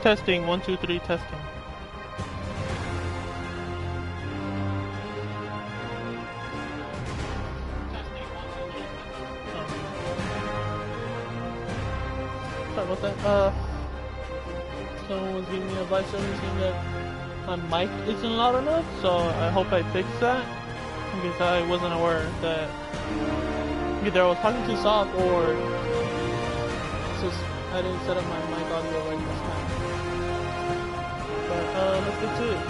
Testing, 1, 2, 3, testing. Sorry about that. Someone was giving me advice earlier saying that my mic isn't loud enough, so I hope I fix that. Because I wasn't aware that either I was talking too soft or it's just I didn't set up my mic audio right this time. But let's get to it.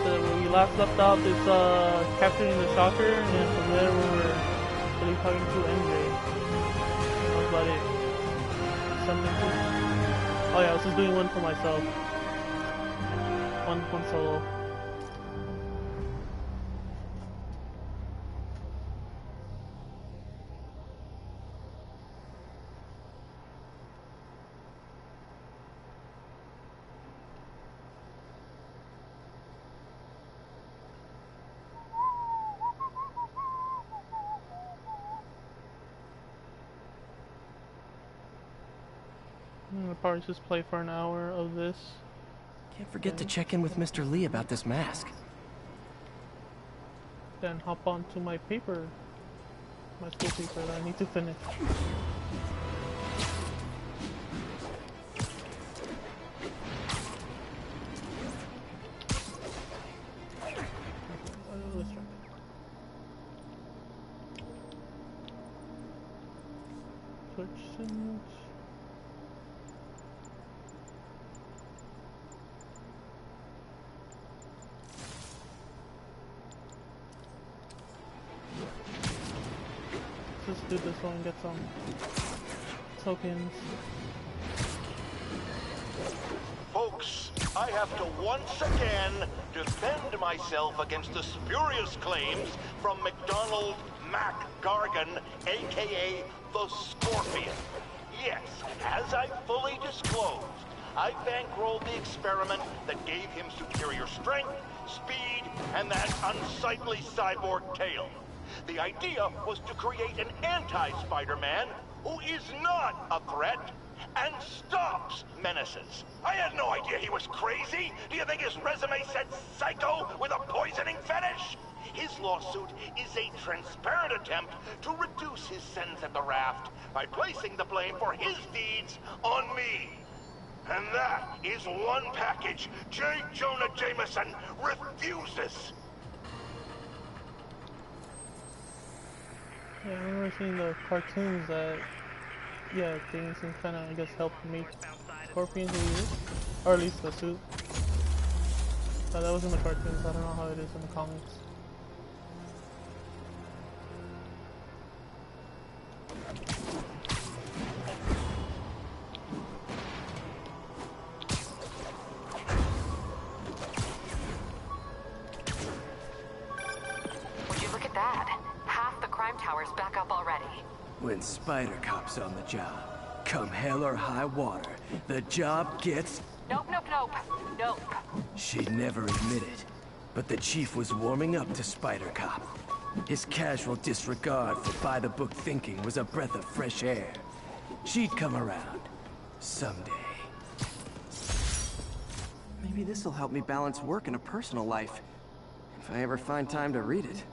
So where we last left off is capturing the shocker, and then from there we were really talking to MJ. That was about it. Something too. Oh yeah, I was just doing one for myself. One solo. I'll probably just play for an hour of this. Can't forget to check in with Mr. Lee about this mask. Then hop on to my paper. My school paper that I need to finish. Questions. Let's do this one and get some tokens. Folks, I have to once again defend myself against the spurious claims from McDonald Mac Gargan, aka the Scorpion. Yes, as I fully disclosed, I bankrolled the experiment that gave him superior strength, speed, and that unsightly cyborg tail. The idea was to create an anti-Spider-Man who is not a threat and stops menaces. I had no idea he was crazy. Do you think his resume said psycho with a poisoning fetish? His lawsuit is a transparent attempt to reduce his sentence at the raft by placing the blame for his deeds on me. And that is one package J. Jonah Jameson refuses. Yeah, I remember seeing the cartoons that, yeah, Jameson kind of, I guess, helped make Scorpion who he is, or at least the suit. But that was in the cartoons, I don't know how it is in the comics. Would you look at that? Half the crime tower's back up already. When Spider Cop's on the job, come hell or high water, the job gets... Nope, nope, nope. Nope. She'd never admit it, but the chief was warming up to Spider Cop. His casual disregard for by-the-book thinking was a breath of fresh air. She'd come around. Someday. Maybe this'll help me balance work and a personal life. If I ever find time to read it.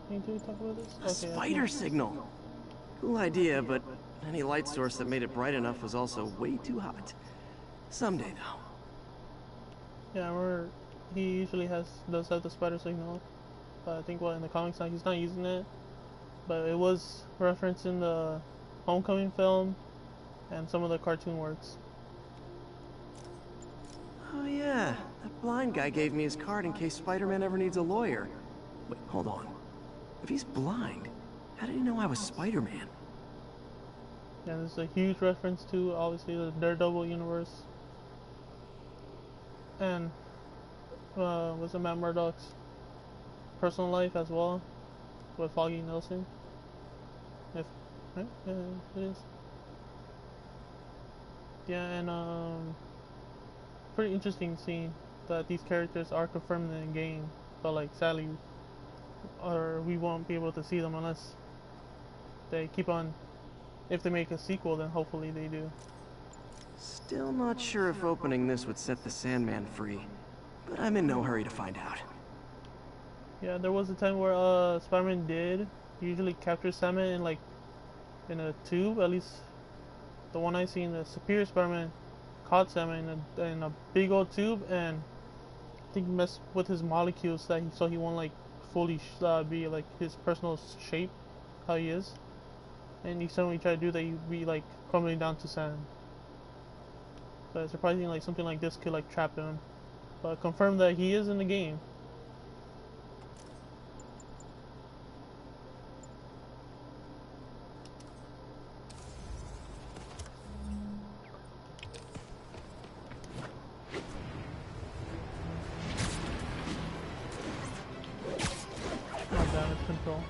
Need to talk about this? A spider signal! Cool idea, but any light source that made it bright enough was also way too hot. Someday, though. Yeah, I remember he usually does have the spider signal, but I think in the comics now he's not using it. But it was referenced in the Homecoming film and some of the cartoon works. Oh yeah, that blind guy gave me his card in case Spider-Man ever needs a lawyer. Wait, hold on. If he's blind, how did he know I was Spider-Man? Yeah, there's a huge reference to, obviously, the Daredevil universe. And, was it Matt Murdock's personal life as well, with Foggy Nelson? Right? Yeah, it is. Yeah, and, pretty interesting scene that these characters are confirmed in the game, but, like, sadly, or we won't be able to see them unless they keep on. If they make a sequel, then hopefully they do. Still not sure if opening this would set the Sandman free, but I'm in no hurry to find out. Yeah, there was a time where Spider-Man did usually capture Sandman in like in a tube. At least the one I seen, the Superior Spider-Man caught Sandman in a big old tube, and I think messed with his molecules so he won't like fully be like his personal shape, how he is. And each time we try to do that, he'd be like crumbling down to sand. But surprisingly, like something like this could like trap him. But confirm that he is in the game. Oh, damage control.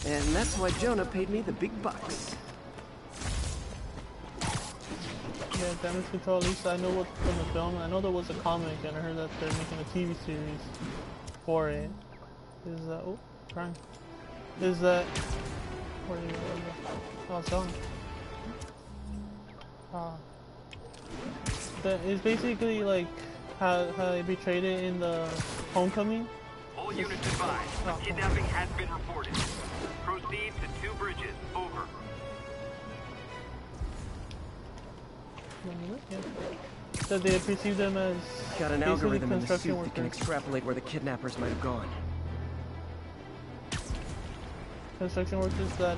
And that's why Jonah paid me the big bucks. Yeah, damage control, at least I know what from the film. I know there was a comic, and I heard that they're making a TV series for it. Is that... oh, crime. Is that... where are you going? Oh, it's on. That is basically like how they betrayed it in the Homecoming. All units advised. A kidnapping has been reported. Proceed to 2 bridges. Over. Yeah. So they perceive them as Got an algorithm in the construction suit that can workers. extrapolate where the kidnappers might have gone. Construction workers that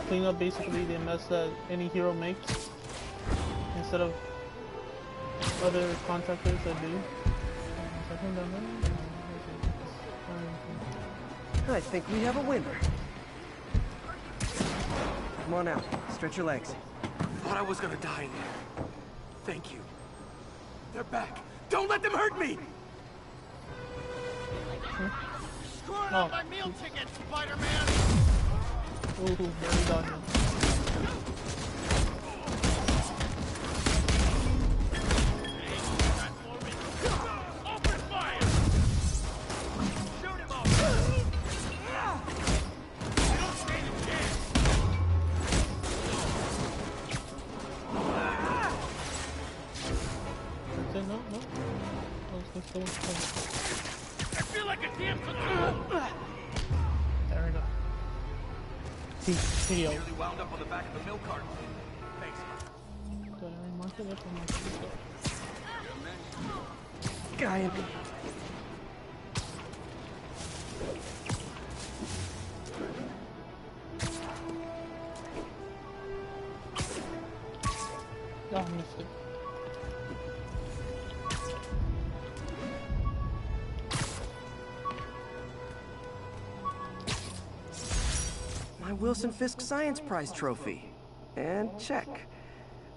clean up basically the mess that any hero makes, instead of other contractors that do. I think we have a winner. Come on out. Stretch your legs. Thought I was gonna die in there. Thank you. They're back. Don't let them hurt me! Screwing up my meal ticket, Spider-Man! Ooh, very dodgy. Open fire! Shoot him off! You don't stand a chance! No. I feel like a damn There we go. Video. nearly wound up on the back of the milk carton. Thanks. Did I mark it? Yep, I marked it. Guy in... Oh, I missed it. My Wilson Fisk Science Prize trophy. And check.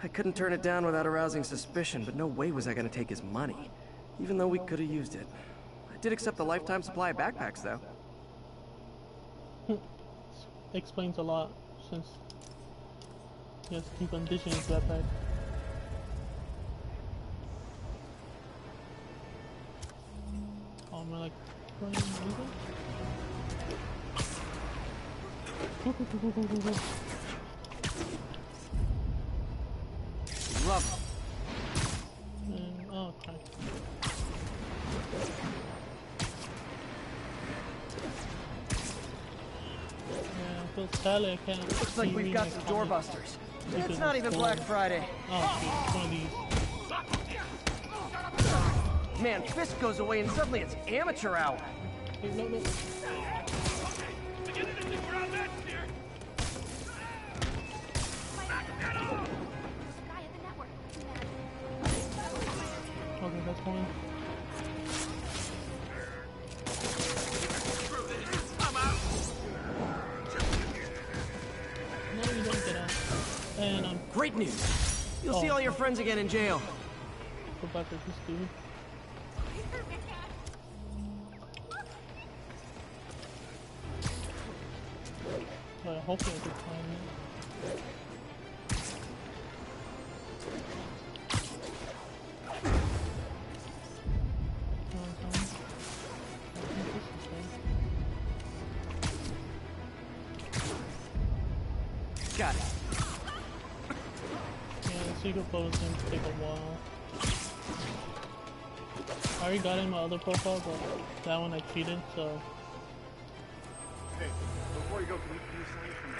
I couldn't turn it down without arousing suspicion, but no way was I gonna take his money. Even though we could have used it. I did accept a lifetime supply of backpacks, though. Explains a lot, since he has to keep on ditching his backpack. Oh, am I like going illegal? Love Oh, crap. Yeah, I feel sadly I can't. Looks like we've got some doorbusters. And it's not even Black Friday. Oh, shoot, it's one of these. Man, Fisk goes away and suddenly it's amateur hour. Hey, no. Okay, that's fine. No, you don't get out. And I'm Great news. You'll see all your friends again in jail. go back to this dude. But hopefully I could find it. Got it. Yeah, the secret flow is going to take a while. I already got in my other profile, but that one I cheated, so... Hey, before you go, can you sling for me?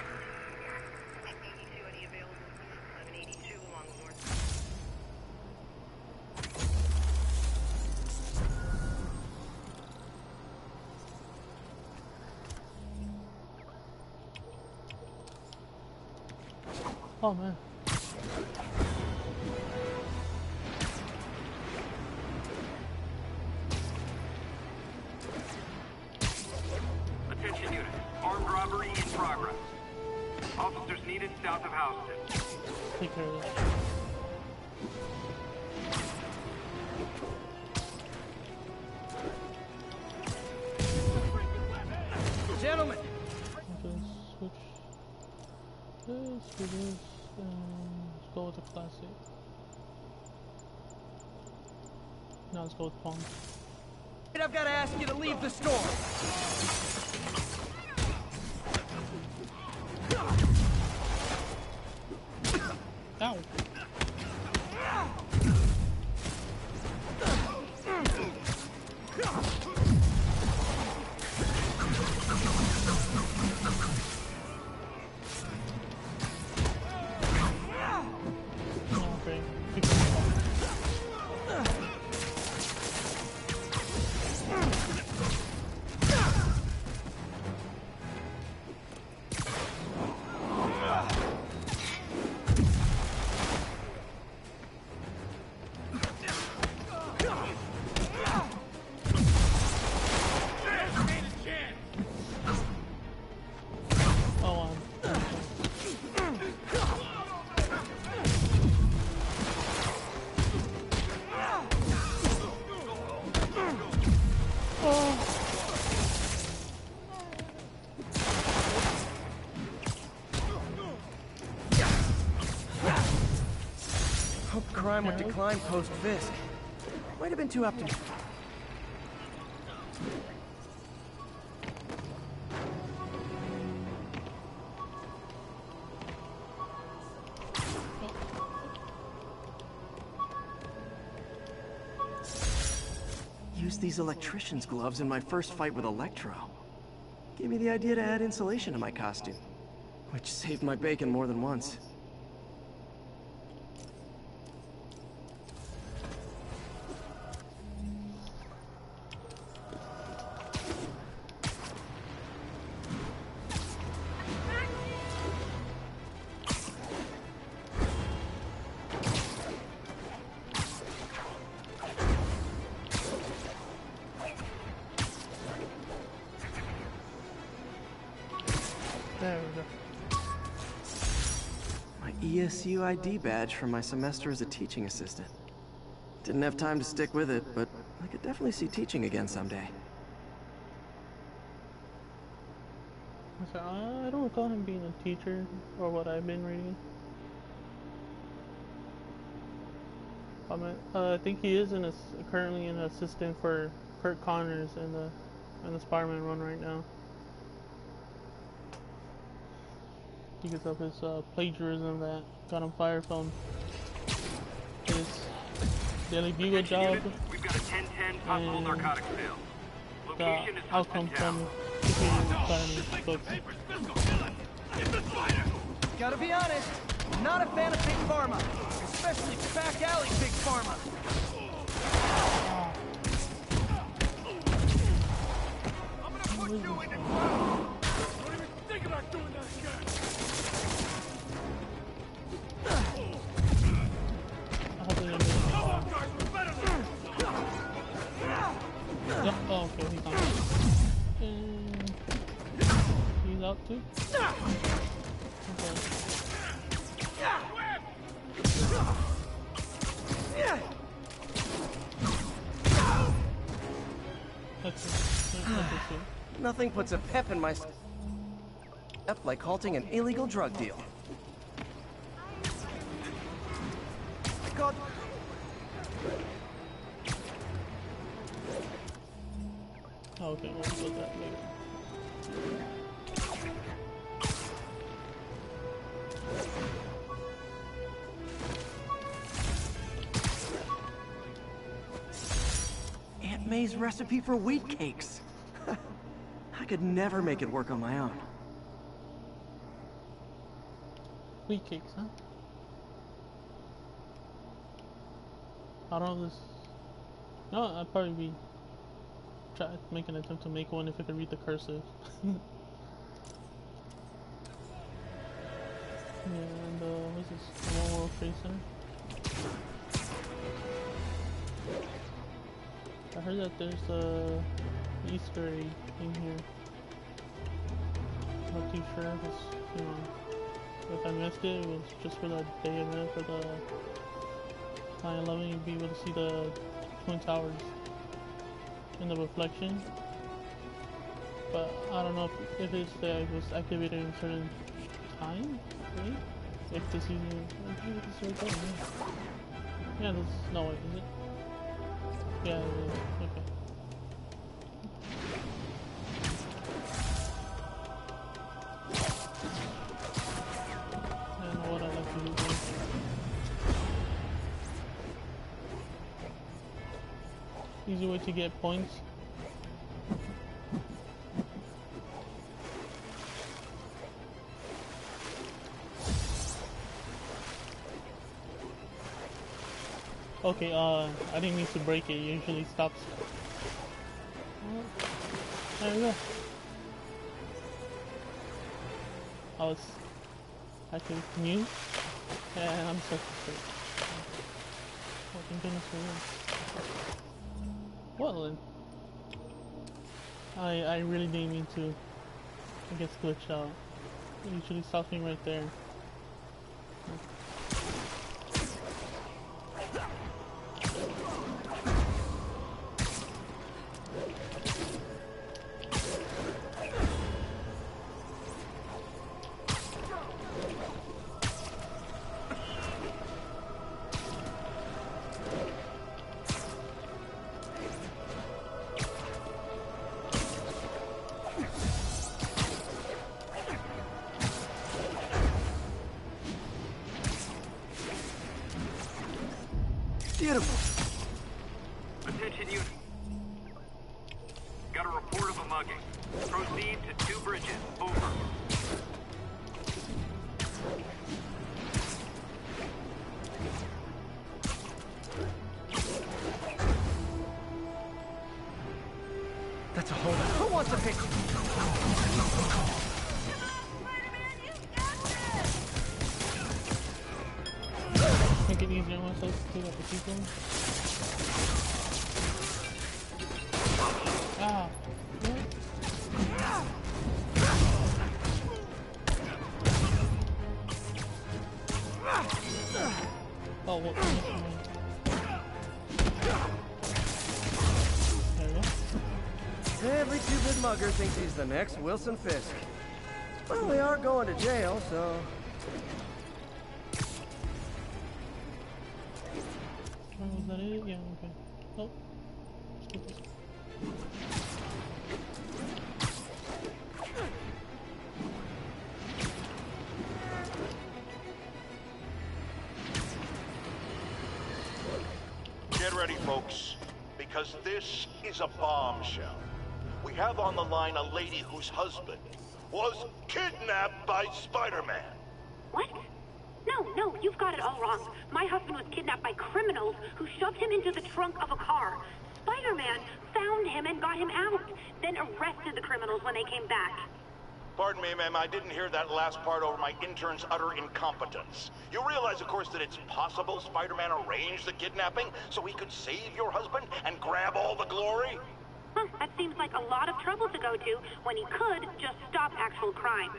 Any available? 1182 along the north. Oh man. Attention unit. Armed robbery in progress. Officers needed south of Houston. Take care of that. Gentlemen! Okay, switch this to this, and let's go with the classic. Now let's go with Pong. I've got to ask you to leave the store! Ow! Okay. Hope crime would decline post-Fisk. Might have been too optimistic. Used these electrician's gloves in my first fight with Electro. Gave me the idea to add insulation to my costume, which saved my bacon more than once. There we go. My ESU ID badge from my semester as a teaching assistant. Didn't have time to stick with it, but I could definitely see teaching again someday. I don't recall him being a teacher, or what I've been reading. I think he is currently an assistant for Kurt Connors in the Spider-Man run right now. Because of his plagiarism that got him fired from his Daily Bugle job. We've got a 10-10 possible narcotics sale. The Location is outcome Hudson from books. Gotta be honest, not a fan of Big Pharma, especially back alley Big Pharma. I'm gonna put you in the ground! Don't even think about doing that again! Oh, okay, he's on. And he's out too. Okay. That's it. Nothing puts a pep in my step like halting an illegal drug deal. God. Oh, okay, we'll do that later. May's recipe for wheat cakes. I could never make it work on my own. Wheat cakes, huh? I don't know this. No, I'd probably be try make an attempt to make one if I could read the cursive. Yeah, and what's this? One World Trade Center. I heard that there's a Easter egg in here. Not too sure if it's, you know, if I missed it, it was just for the day event for the 9/11. You'd be able to see the Twin Towers in the reflection. But I don't know if it's that it was activated in a certain time, right? If this season, I think this is right there, yeah. This, no wait, is it? Yeah, it is. Okay. I don't know what I like to do there. Easy way to get points. Okay, I didn't mean to break it. It usually stops. There we go. I can mute, and I'm so frustrated. Oh, thank goodness for this. Well then. I really didn't mean to. It gets glitched out. It usually stops me right there. Beautiful. Attention unit. Got a report of a mugging. Proceed to 2 bridges. Over. That's a holdup. Who wants a pick? Make it easier once I pick up the people. Ah. Oh, what? There we go. Every two-bit mugger thinks he's the next Wilson Fisk. Well, we are going to jail, so... Was that it? Yeah, okay. Oh. Skip this. Get ready, folks, because this is a bombshell. We have on the line a lady whose husband was kidnapped by Spider-Man. What? No, you've got it all wrong. My husband was kidnapped by criminals who shoved him into the trunk of a car. Spider-Man found him and got him out, then arrested the criminals when they came back. Pardon me, ma'am, I didn't hear that last part over my intern's utter incompetence. You realize, of course, that it's possible Spider-Man arranged the kidnapping so he could save your husband and grab all the glory? Huh, that seems like a lot of trouble to go to when he could just stop actual crime.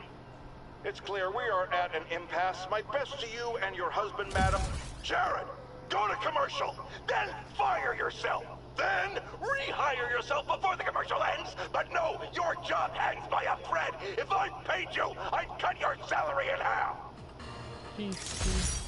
It's clear we are at an impasse. My best to you and your husband, madam. Jared, go to commercial, then fire yourself. Then rehire yourself before the commercial ends. But no, your job hangs by a thread. If I paid you, I'd cut your salary in half. Jeez.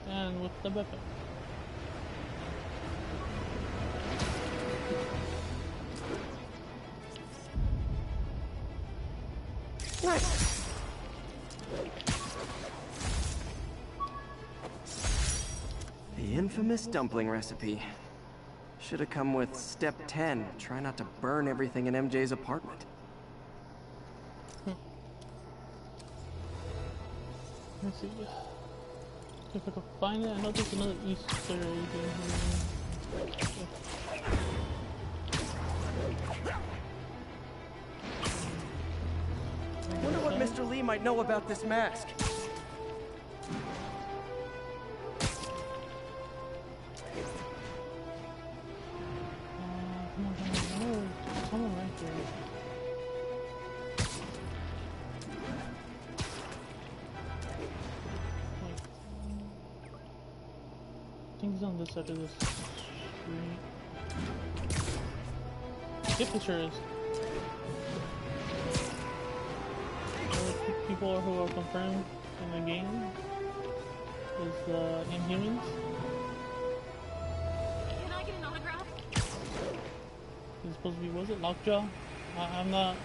And with the weapon. Nice. The infamous dumpling recipe. Should have come with step 10. Try not to burn everything in MJ's apartment. Let's see. If I can find it, I know there's another Easter egg in here. I wonder what Mr. Lee might know about this mask. Someone right there. I think he's on this side of this street. Yep, it sure is. People who are confirmed in the game is Inhumans. Can I get an autograph? It's supposed to be, was it Lockjaw? I'm not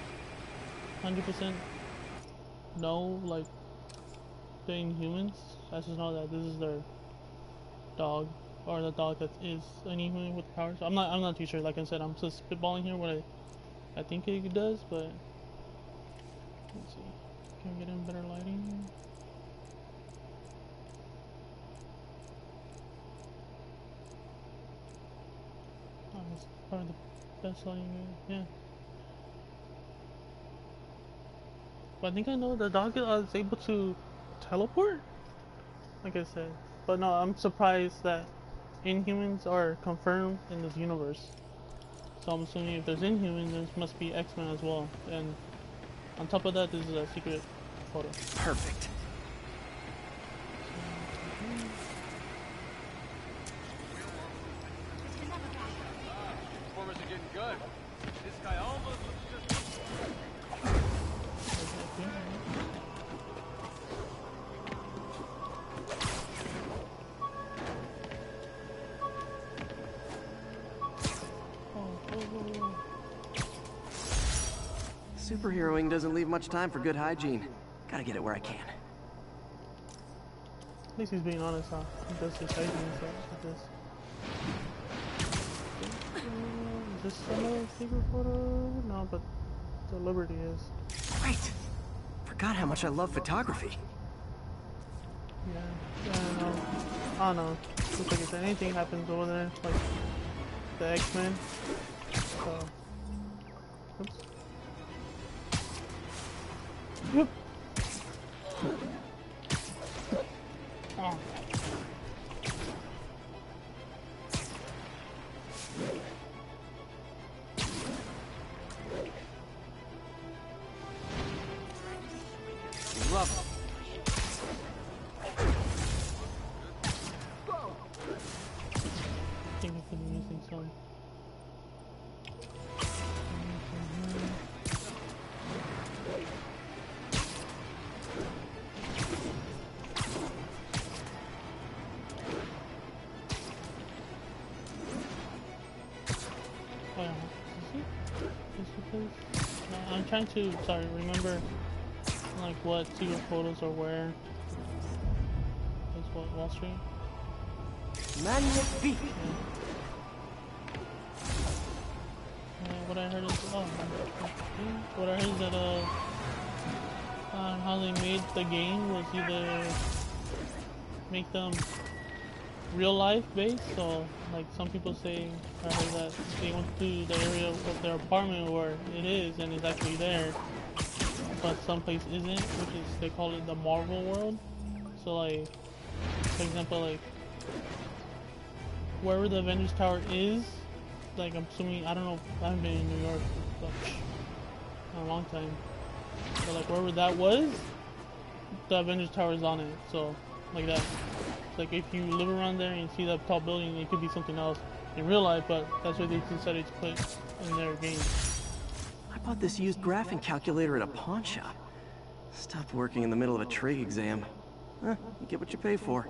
100% know, like, the Inhumans. I just know that this is their dog, or the dog that is an Inhuman with powers. I'm not too sure. Like I said, I'm just spitballing here what I think it does, but let's see. Can we get in better lighting? Oh, that's probably the best lighting, yeah. But I think I know the dog is able to teleport, like I said. But no, I'm surprised that Inhumans are confirmed in this universe. So I'm assuming if there's Inhumans, there must be X-Men as well. And on top of that, this is a secret photo. Perfect. Performers are getting good. This guy almost looks just... Superheroing doesn't leave much time for good hygiene. Gotta get it where I can. At least he's being honest, huh? He does his hygiene and stuff like this. Is this another secret photo? No, but the Liberty is. Right. Forgot how much I love photography. Yeah, I don't know. I don't know. Looks like if anything happens over there, like the X-Men. So, oops. Yep. Oh. Love it. I think I could be using some. I'm trying to, remember, like, what secret photos are where. That's what, Wall Street? Magnifique. What I heard is, what I heard is that, how they made the game was either make them real life based, so like some people say, I heard that they went to the area of their apartment where it is and it's actually there, but someplace isn't, which is, they call it the Marvel world. So like, for example, like wherever the Avengers Tower is, like I'm assuming, I don't know, I haven't been in New York in a long time, but like wherever that was, the Avengers Tower is on it, so like that. Like if you live around there and you see that tall building, it could be something else in real life, but that's what they decided to put in their game. I bought this used graphing calculator at a pawn shop. Stopped working in the middle of a trig exam. You get what you pay for.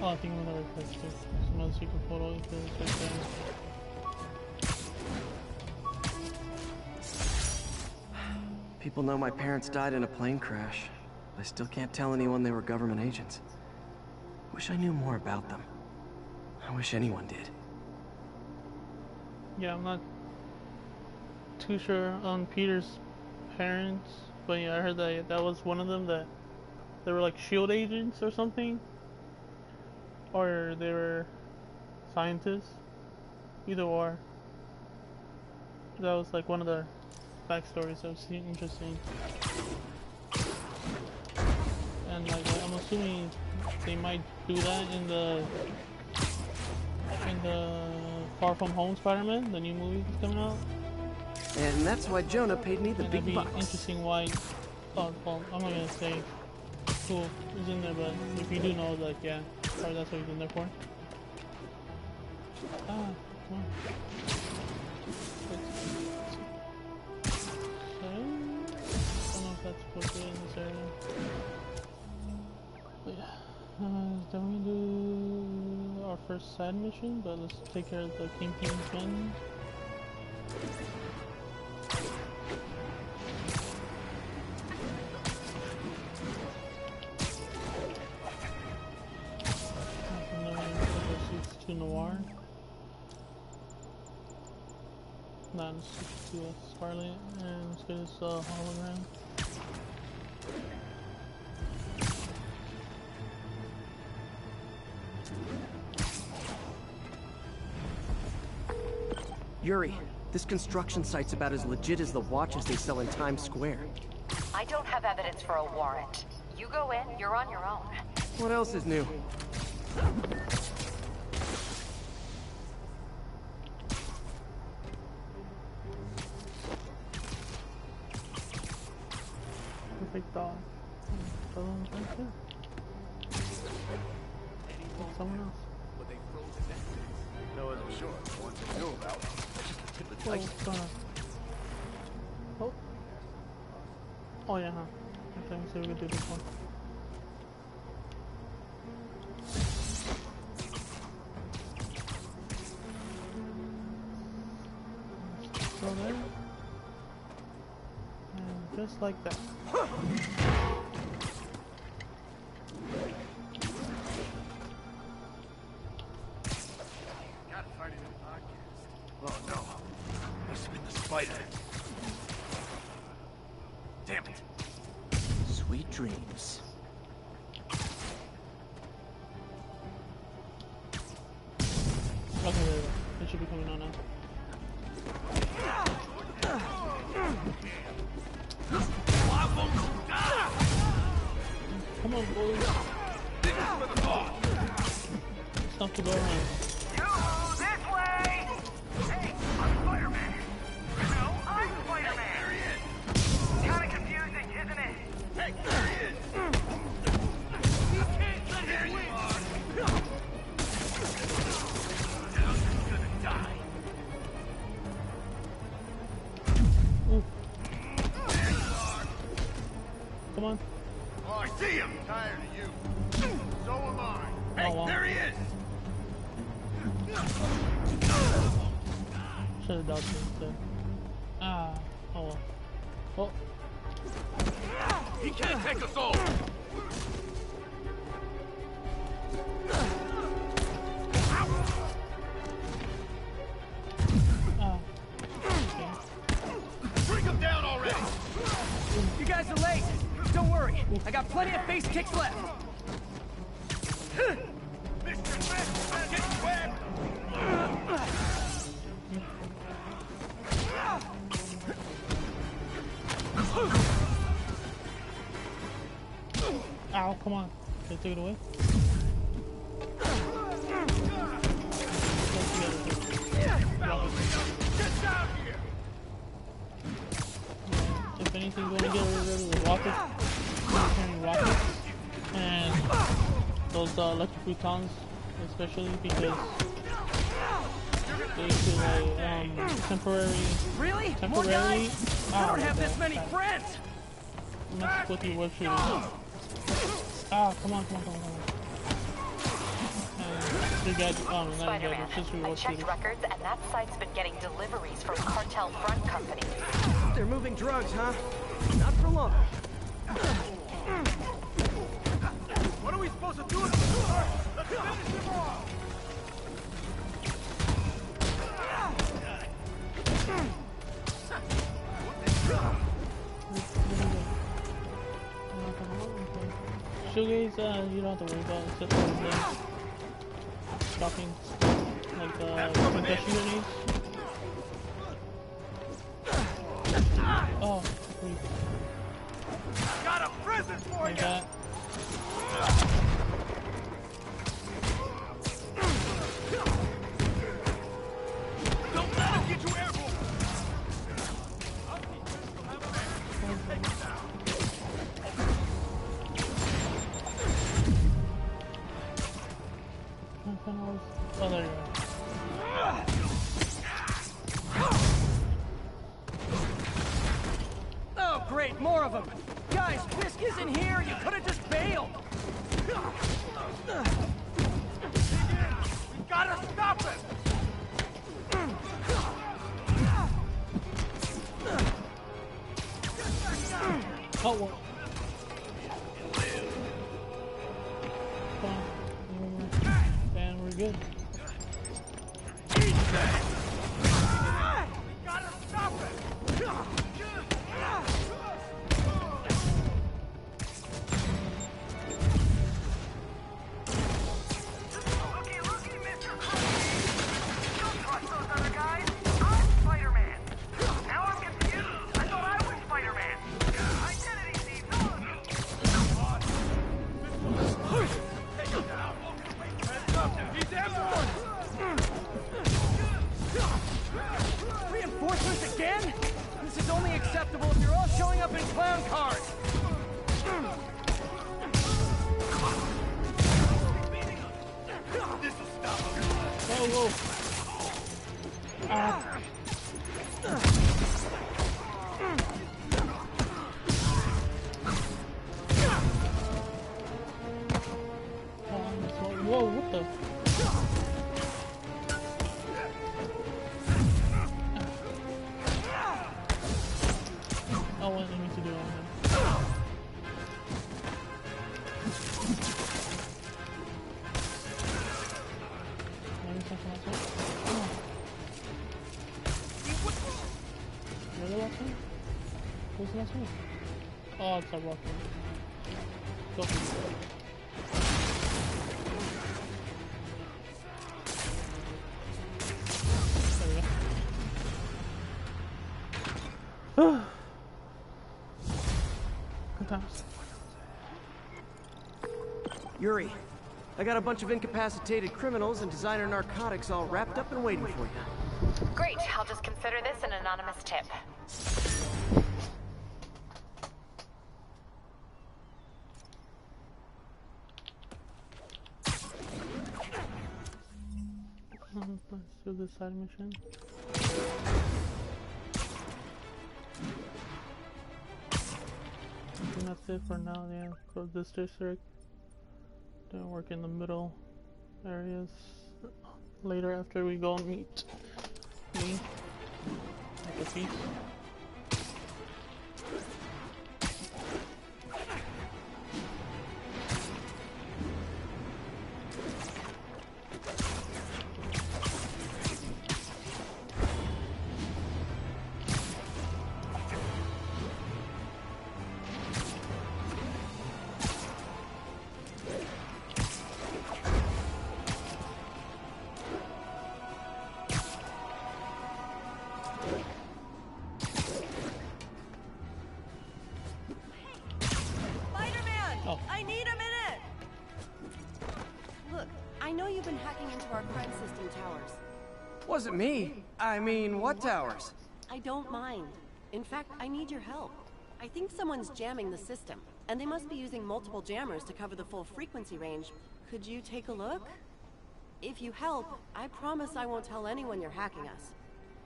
Oh, I think another request too. There's another secret photo is right there. People know my parents died in a plane crash. I still can't tell anyone they were government agents. Wish I knew more about them. I wish anyone did. Yeah, I'm not too sure on Peter's parents, but yeah, I heard that that was one of them, that they were like SHIELD agents or something. Or they were scientists. Either or. That was like one of the backstories I've seen. Interesting. And like I'm assuming they might do that in the Far From Home Spider-Man, the new movie that's coming out. And that's why Jonah paid me the big bucks. Interesting why. Oh, well, I'm not gonna say who is in there, but if you do know, like, yeah, probably that's what he's in there for. Ah, come on. Okay. I don't know if that's supposed to be in this area. But yeah. Then we do our first side mission, but let's take care of the Kingpin's men. Noir. Nah, let's switch to Scarlet and let's get this hologram. Yuri, this construction site's about as legit as the watches they sell in Times Square. I don't have evidence for a warrant. You go in, you're on your own. What else is new? Perfect dog. Right there. Someone else. But they froze in that case. No, I'm sure. The ones I knew about. That's just the tip of the iceberg. Oh. Oh yeah, huh. Okay, let's see if we can do this one. Go there. And just like that. Gotta find it in the podcast. Oh no. Must have been the spider. Damn it. Sweet dreams. Okay, there we go. It should be coming on now. Come on, boys. Stop to go around. Yoo-hoo, this way! Hey, I'm Spider-Man. No, I'm Spider-Man. There he is. Kinda confusing, isn't it? Hey, there he is. You can't let him win. Now you're gonna die. Ooh. There you are. Come on. Oh, I see him. I'm tired of you. So am I. Hey, Oh, wow. there he is. Should have dodged it instead. Ah. Oh well. Oh. He can't take us all. Ah. Okay. Bring him down already. You guys are late! Don't worry, I got plenty of face kicks left. Ow, come on. Can I take it away? If anything, going to get rid of the rockets, and those electric photons, especially because they feel like temporary. Really? More guys? I don't have this many friends. Mess with your web shooting. Ah, come on. You got, Spider-Man, I checked records, and that site's been getting deliveries from cartel front companies. They're moving drugs, huh? Not for long. What are we supposed to do? Let's finish them off! Shoegaze, you don't have to worry about it. It's just stopping, like, concussion grenades. Oh, sweet. Got a present for Like you! that. Don't let him get you airborne! Oh, there you go. Oh, great, more of them. Guys, Fisk isn't here. You could have just bailed. We gotta stop him! Oh, well. And we're good. We gotta stop him! Looky, Mr. Don't trust those other guys. I'm Spider-Man. Now I'm confused. I thought I was Spider-Man. Identity thief. Take him down. Heads up. He's airborne. Reinforcements again? This is only acceptable if you're all showing up in clown cars. This'll stop him. Whoa. Ah. Whoa, what the? Oh, what do I need to do on him? Maybe something else. Come on. You're the last one? Who's the last one? Oh, it's a rock one. Go for it. There we go. Good times. Yuri, I got a bunch of incapacitated criminals and designer narcotics all wrapped up and waiting for you. Great, I'll just consider this an anonymous tip. Let's do the side mission. I think that's it for now, yeah. Go to this district. Then work in the middle areas later after we go and meet me at the feast. wasn't me. I mean, what towers? I don't mind. In fact, I need your help. I think someone's jamming the system, and they must be using multiple jammers to cover the full frequency range. Could you take a look? If you help, I promise I won't tell anyone you're hacking us.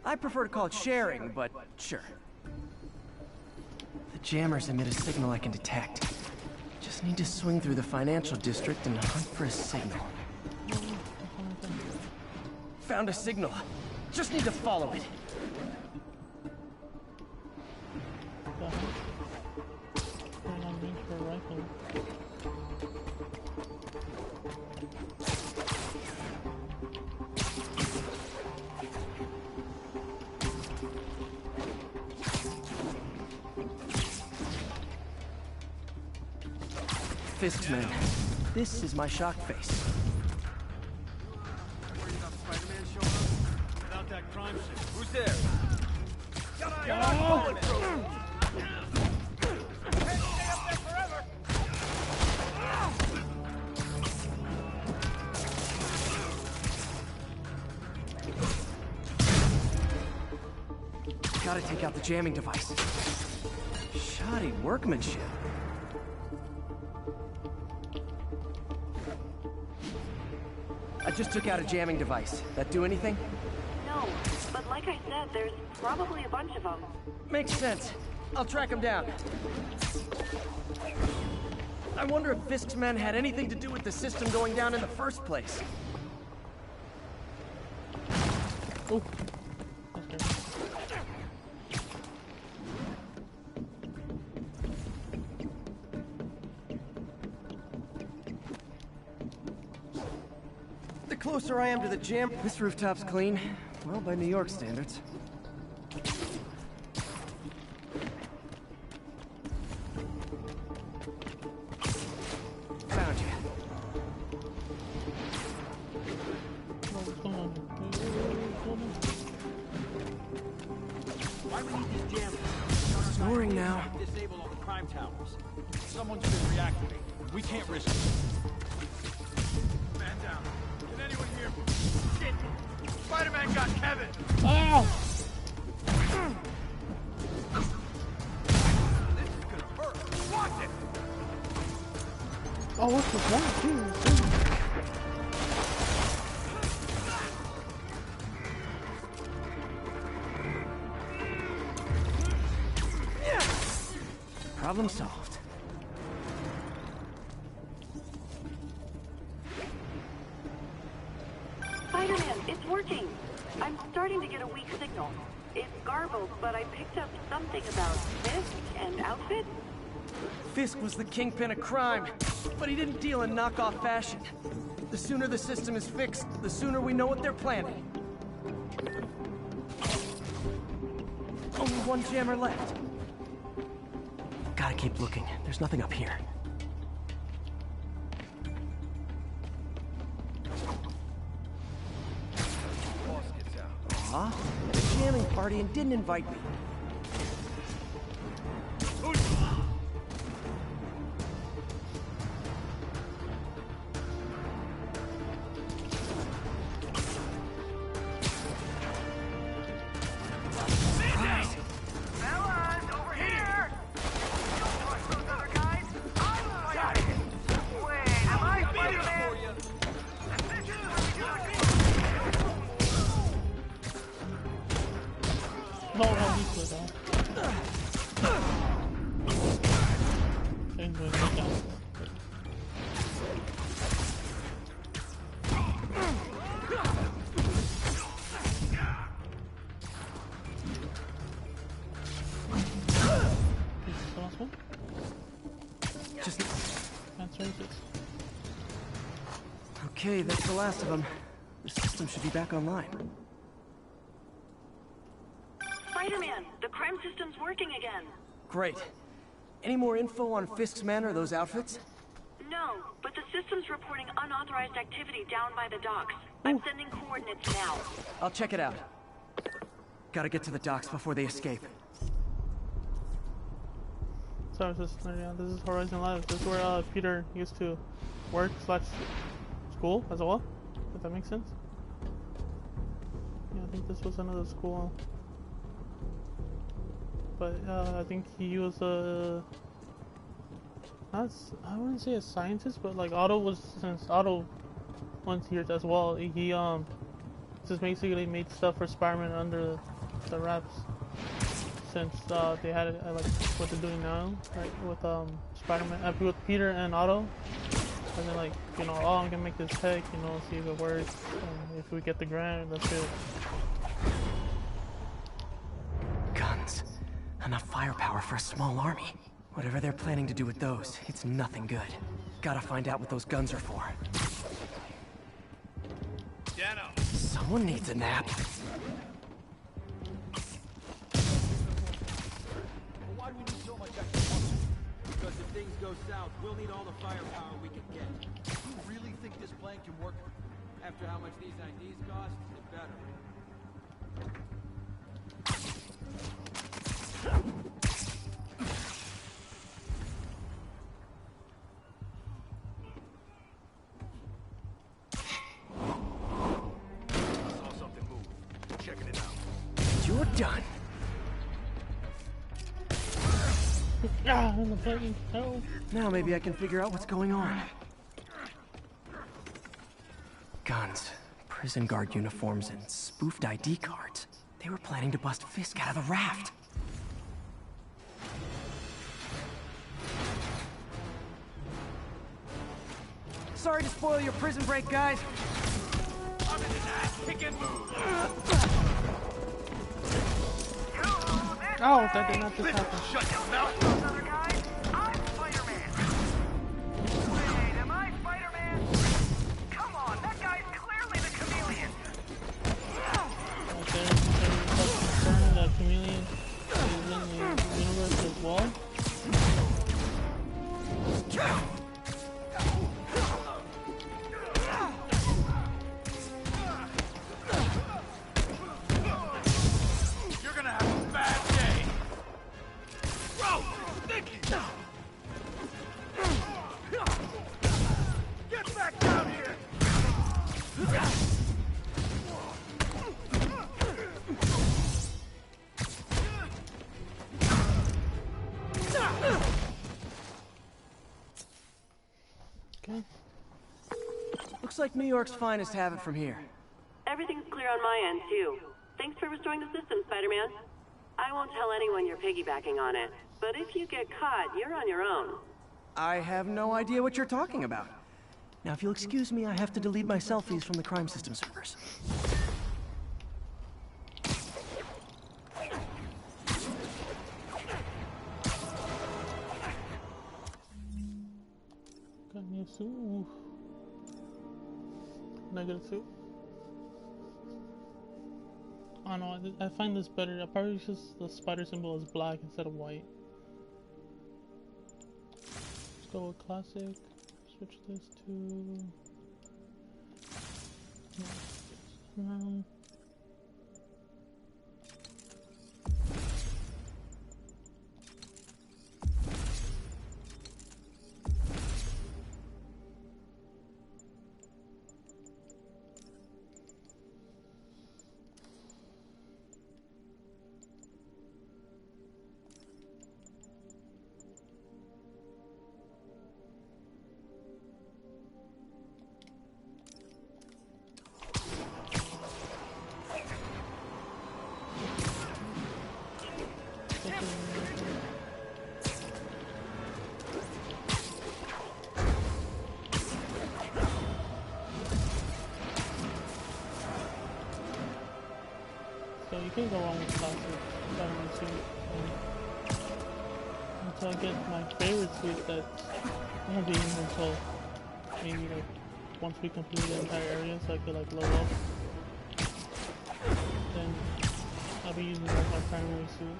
I prefer to call it sharing, but sure. The jammers emit a signal I can detect. Just need to swing through the financial district and hunt for a signal. Found a signal. Just need to follow it. Fisk's men. This is my shock face. Worried about Spider-Man showing up? Without that crime shit. Who's there? Can't stay up there forever! Gotta take out the jamming device. Shoddy workmanship. I just took out a jamming device. That do anything? No, but like I said, there's probably a bunch of them. Makes sense. I'll track him down. I wonder if Fisk's men had anything to do with the system going down in the first place. Oh. The closer I am to the jam... This rooftop's clean. Well, by New York standards. Found you. Why we need these jammers? Snoring now. Disable all the crime towers. Someone's been reactivated. We can't risk it. Man down. Can anyone hear me? Shit! Spider-Man got Kevin! Ow! This is gonna hurt. Watch it! Oh, what's the point? Problem solved. Spider-Man, it's working. I'm starting to get a weak signal. It's garbled, but I picked up something about Fisk and outfit. Fisk was the kingpin of crime, but he didn't deal in knockoff fashion. The sooner the system is fixed, the sooner we know what they're planning. Only one jammer left. Gotta keep looking. There's nothing up here. Aw, a jamming party and didn't invite me. No, he's with that. Just... That's racist. Okay, that's the last of them. The system should be back online. Spider-Man, the crime system's working again. Great. Any more info on Fisk's men or those outfits? No, but the system's reporting unauthorized activity down by the docks. I'm sending coordinates now. I'll check it out. Gotta get to the docks before they escape. So this is Horizon Live. This is where Peter used to work / school as well. If that makes sense. Yeah, think this was another school. But I think he was a... I wouldn't say a scientist, but like Otto was, since Otto went here as well, he just basically made stuff for Spider-Man under the wraps. Since they had it like what they're doing now, right, with Spider-Man, with Peter and Otto. And then like, you know, oh, I'm gonna make this tech, you know, see if it works, and if we get the grant, that's it. Guns. Enough firepower for a small army. Whatever they're planning to do with those, it's nothing good. Gotta find out what those guns are for. Dano. Someone needs a nap. Why do we need so much extra muscle? Because if things go south, we'll need all the firepower we can get. You really think this plan can work? After how much these IDs cost, it better. Saw something move. Checking it out. You're done. Ah, in the fucking hell. Now maybe I can figure out what's going on. Guns, prison guard uniforms, and spoofed ID cards. They were planning to bust Fisk out of the raft. Sorry to spoil your prison break, guys. I'm in an ass kicking move. Oh, that did not just happen. Shut your mouth. Other guys, I'm Spider-Man. Wait, am I Spider-Man? Come on, that guy's clearly the chameleon. Right there, that chameleon is in the universe as well. You're gonna have a bad day. Bro, Nicky! Get back down here! Okay. Looks like New York's finest have it from here. Everything's clear on my end, too. Thanks for restoring the system, Spider-Man. I won't tell anyone you're piggybacking on it, but if you get caught, you're on your own. I have no idea what you're talking about. Now, if you'll excuse me, I have to delete my selfies from the crime system servers. Got me a suit. Oof. Can I get a suit? I don't know, I find this better. I probably just the spider symbol is black instead of white. Let's go with classic. Switch this to... No. So you can't go wrong with classic Spider-Man suit. Until I get my favorite suit that won't be in until maybe like once we complete the entire area, so I could like level up. Then I'll be using like my primary suit.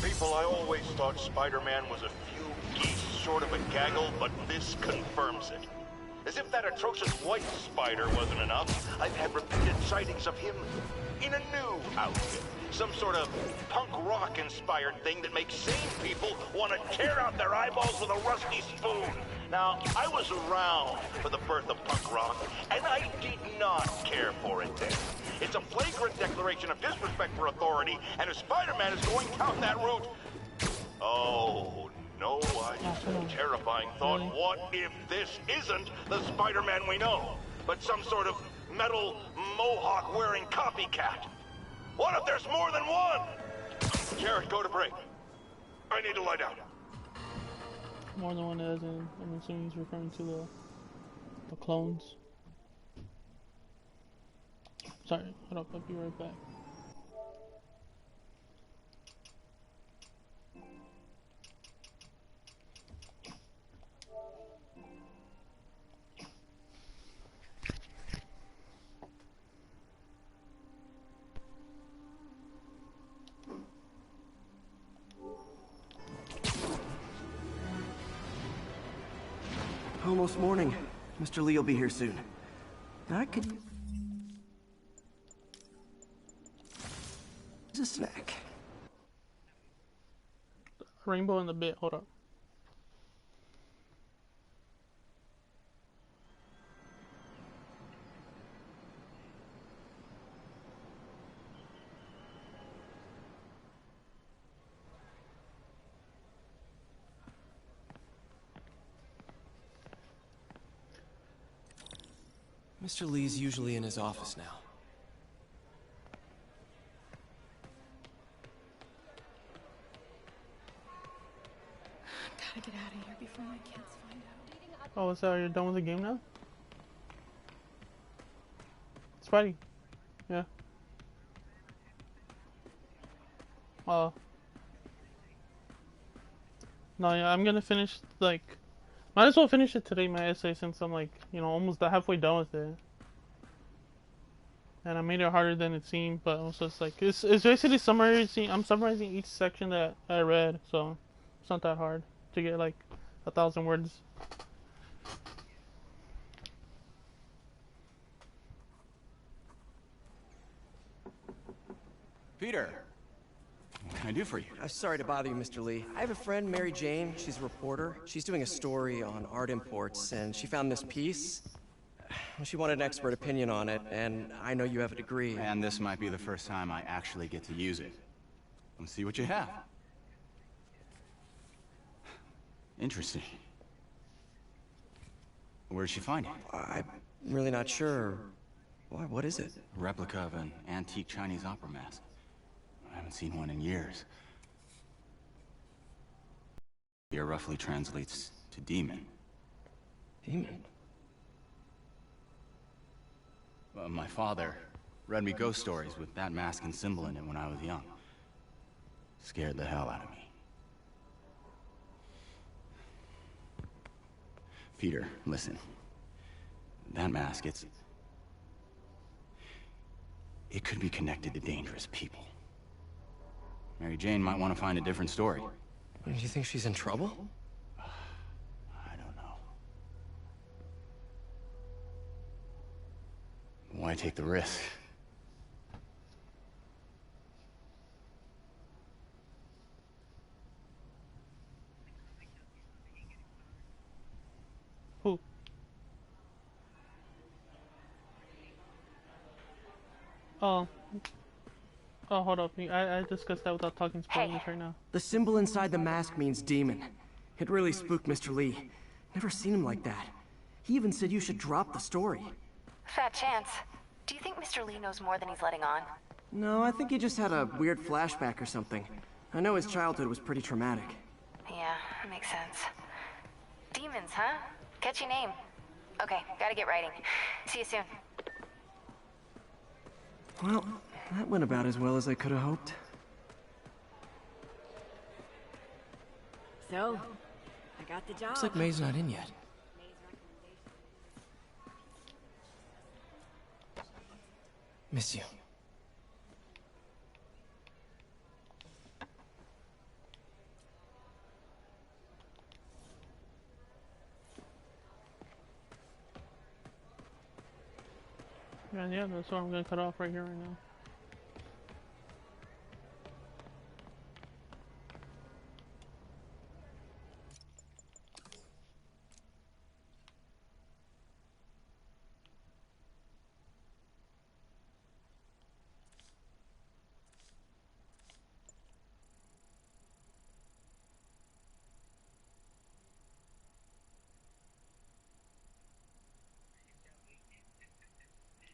People, I always thought Spider-Man was a few geese short of a gaggle, but this confirms it. As if that atrocious white spider wasn't enough, I've had repeated sightings of him in a new outfit. Some sort of punk rock-inspired thing that makes sane people want to tear out their eyeballs with a rusty spoon. Now, I was around for the birth of punk rock, and I did not care for it then. It's a flagrant declaration of disrespect for authority, and if Spider-Man is going down that route... Oh, no, terrifying thought. What if this isn't the Spider-Man we know, but some sort of metal mohawk-wearing copycat? What if there's more than one? Jared, go to break. I need to lie down. More than one as in, I'm assuming he's referring to the clones. Sorry, hold up, I'll be right back. Almost morning. Mr. Lee will be here soon. I could use a snack. Rainbow in the bit, hold up. Mr. Lee's usually in his office now. Gotta get out of here before my kids find out. Oh, so you're done with the game now? Spidey. Yeah. No, yeah, I'm gonna finish, like... Might as well finish it today, my essay, since I'm like, you know, almost halfway done with it. And I made it harder than it seemed, but also it's like, it's basically summarizing, I'm summarizing each section that I read, so it's not that hard to get like 1,000 words. Peter, what can I do for you? I'm sorry to bother you, Mr. Lee. I have a friend, Mary Jane. She's a reporter. She's doing a story on art imports, and she found this piece. She wanted an expert opinion on it, and I know you have a degree. And this might be the first time I actually get to use it. Let's see what you have. Interesting. Where'd she find it? I'm really not sure. What is it? A replica of an antique Chinese opera mask. I haven't seen one in years. Here roughly translates to demon. Demon? My father read me ghost stories with that mask and symbol in it when I was young. Scared the hell out of me. Peter, listen. That mask, it could be connected to dangerous people. Mary Jane might want to find a different story. Do you think she's in trouble? I don't know. Why take the risk? Who? Oh, hold up. I discussed that without talking spoilers right now. The symbol inside the mask means demon. It really spooked Mr. Lee. Never seen him like that. He even said you should drop the story. Fat chance. Do you think Mr. Lee knows more than he's letting on? No, I think he just had a weird flashback or something. I know his childhood was pretty traumatic. Yeah, makes sense. Demons, huh? Catchy name. Okay, gotta get writing. See you soon. Well, that went about as well as I could have hoped. So, I got the job. Looks like May's not in yet. Miss you. Yeah, that's what I'm gonna cut off right here, right now.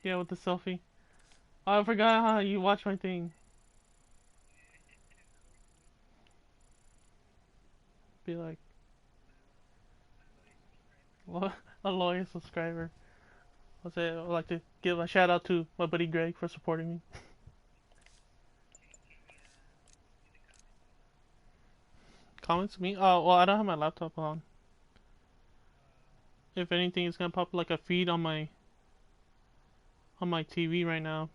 Yeah, with the selfie. Oh, I forgot how you watch my thing. Be like a loyal subscriber. I'd like to give a shout out to my buddy Greg for supporting me. Comments me? Oh, well, I don't have my laptop on. If anything, it's gonna pop like a feed on my TV right now.